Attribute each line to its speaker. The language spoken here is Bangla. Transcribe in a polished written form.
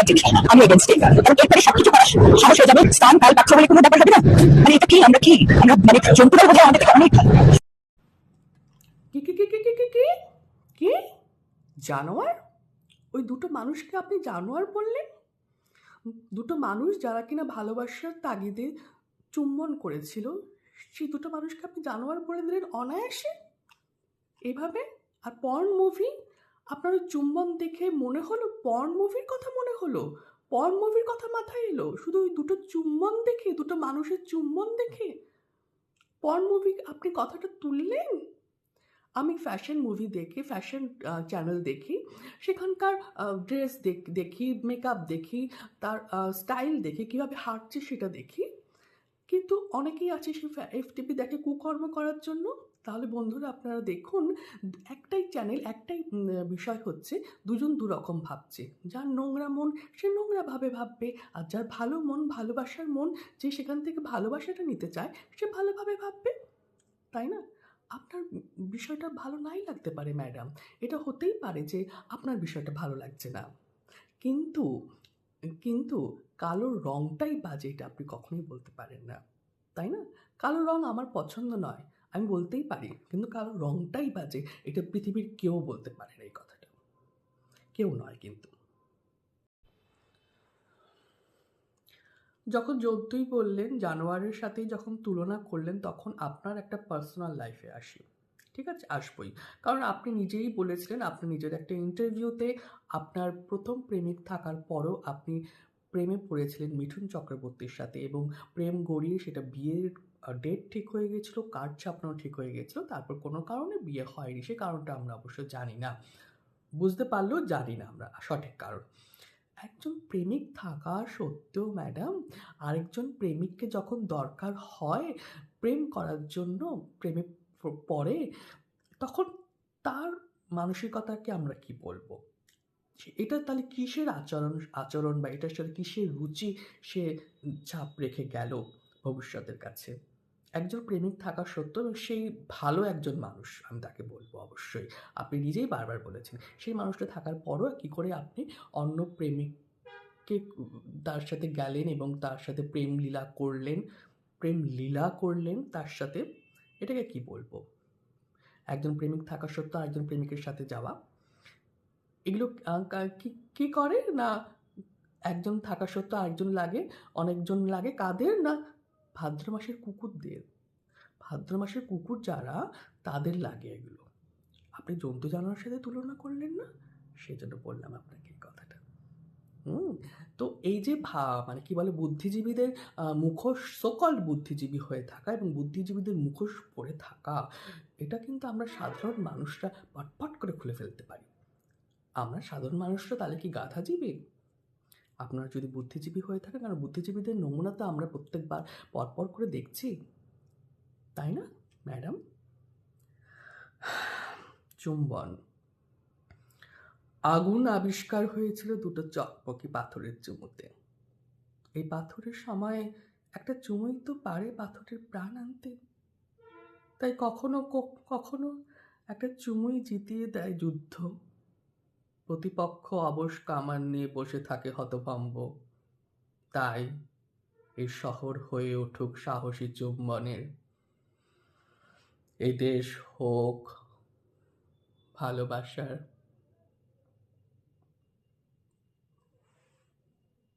Speaker 1: খারাপ জিনিস, আমি এগেনস্ট এটা। কারণ এরপরে সবকিছু করার সাহস হয়ে যাবে, স্থান কাল পাত্র বলে কোনো ব্যাপার হবে না। মানে এটা কি আমরা কি আমরা মানে জন্তুরা বোধহয় আমাদের থেকে অনেক ভালো।
Speaker 2: কি কি কি কি কি কি কি কি জানোয়ার? ওই দুটো মানুষকে আপনি জানোয়ার বললেন? দুটো মানুষ যারা কিনা ভালোবাসার তাগিদে চুম্বন করেছিল, সেই দুটো মানুষকে আপনি জানোয়ার বলে দিলেন অনায়াসে এভাবে? আর পর্ন মুভি, আপনার ওই চুম্বন দেখে মনে হলো পর্ন মুভির কথা, মনে হলো পর্ন মুভির কথা মাথায় এলো শুধু ওই দুটো চুম্বন দেখে, দুটো মানুষের চুম্বন দেখে পর্ন মুভি আপনি কথাটা তুললেন? আমি ফ্যাশন মুভি দেখি, ফ্যাশন চ্যানেল দেখি, সেখানকার ড্রেস দেখি, মেকআপ দেখি, তার স্টাইল দেখি, কীভাবে হাঁটছে সেটা দেখি। কিন্তু অনেকেই আছে সে এফটিপি দেখে কুকর্ম করার জন্য। তাহলে বন্ধুরা আপনারা দেখুন, একটাই চ্যানেল, একটাই বিষয় হচ্ছে দুজন দুরকম ভাবছে। যার নোংরা মন সে নোংরাভাবে ভাববে, আর যার ভালো মন, ভালোবাসার মন, যে সেখান থেকে ভালোবাসাটা নিতে চায় সে ভালোভাবে ভাববে, তাই না? আপনার বিষয়টা ভালো নাই লাগতে পারে ম্যাডাম, এটা হতেই পারে যে আপনার বিষয়টা ভালো লাগছে না, কিন্তু কিন্তু কালো রঙটাই বাজে এটা আপনি কখনোই বলতে পারেন না, তাই না? কালো রং আমার পছন্দ নয়, আমি বলতেই পারি, কিন্তু কালো রংটাই বাজে এটা পৃথিবীর কেউ বলতে পারে না, এই কথাটা কেউ নয়। কিন্তু যখন যদ্দুই বললেন জানোয়ারের সাথে যখন তুলনা করলেন, তখন আপনার একটা পার্সোনাল লাইফে আসি, ঠিক আছে, আসবই। কারণ আপনি নিজেই বলেছিলেন, আপনি নিজের একটা ইন্টারভিউতে আপনার প্রথম প্রেমিক থাকার পরও আপনি প্রেমে পড়েছিলেন মিঠুন চক্রবর্তীর সাথে, এবং প্রেম গড়িয়ে সেটা বিয়ের ডেট ঠিক হয়ে গেছিলো, কার্ড ছাপানো ঠিক হয়ে গেছিলো, তারপর কোনো কারণে বিয়ে হয়নি, সে কারণটা আমরা অবশ্য জানি না, বুঝতে পারলেও জানি না আমরা সঠিক কারণ। একজন প্রেমিক থাকা সত্ত্বেও ম্যাডাম, আরেকজন প্রেমিককে যখন দরকার হয় প্রেম করার জন্য, প্রেমে পড়ে, তখন তার মানসিকতাকে আমরা কি বলবো? এটা তাহলে কিসের আচরণ বা এটার সাথে কিসের রুচি সে ছাপ রেখে গেল ভবিষ্যতের কাছে? একজন প্রেমিক থাকা সত্ত্বেও সেই ভালো একজন মানুষ আমি তাকে বলবো অবশ্যই, আপনি নিজেই বারবার বলেছেন, সেই মানুষটা থাকার পরও কি করে আপনি অন্য প্রেমিককে তার সাথে গেলেন এবং তার সাথে প্রেম লীলা করলেন তার সাথে, এটাকে কি বলবো? একজন প্রেমিক থাকা সত্ত্বেও আরেকজন প্রেমিকের সাথে যাওয়া, এগুলো কি করে না? একজন থাকা সত্ত্বেও আরেকজন লাগে, অনেকজন লাগে কাদের না? ভাদ্র মাসের কুকুরদের, ভাদ্র মাসের কুকুর যারা, তাদের লাগে এগুলো। আপনি জন্তু জানোয়ারের সাথে তুলনা করলেন না, সেজন্য বললাম আপনাকে এই কথাটা। তো এই যে মানে কি বলে, বুদ্ধিজীবীদের মুখোশ, সোকল্ড বুদ্ধিজীবী হয়ে থাকা এবং বুদ্ধিজীবীদের মুখোশ পরে থাকা, এটা কিন্তু আমরা সাধারণ মানুষরা পটপট করে খুলে ফেলতে পারি। আমরা সাধারণ মানুষরা তাহলে কি গাধাজীবী? আপনারা যদি বুদ্ধিজীবী হয়ে থাকেন, কারণ বুদ্ধিজীবীদের নমুনা তো আমরা প্রত্যেকবার পরপর করে দেখছি, তাই না ম্যাডাম? চুম্বন, আগুন আবিষ্কার হয়েছিল দুটো চকমকি পাথরের চুমুতে। এই পাথরের সময় একটা চুমুই তো পারে পাথরের প্রাণ আনতে। তাই কখনো কখনো একটা চুমুই জিতিয়ে দেয় যুদ্ধ। প্রতিপক্ষ অবশ কামান নিয়ে বসে থাকে হতভম্ব। তাই এই শহর হয়ে উঠুক সাহসী চুম্বনের, এই দেশ হোক ভালোবাসার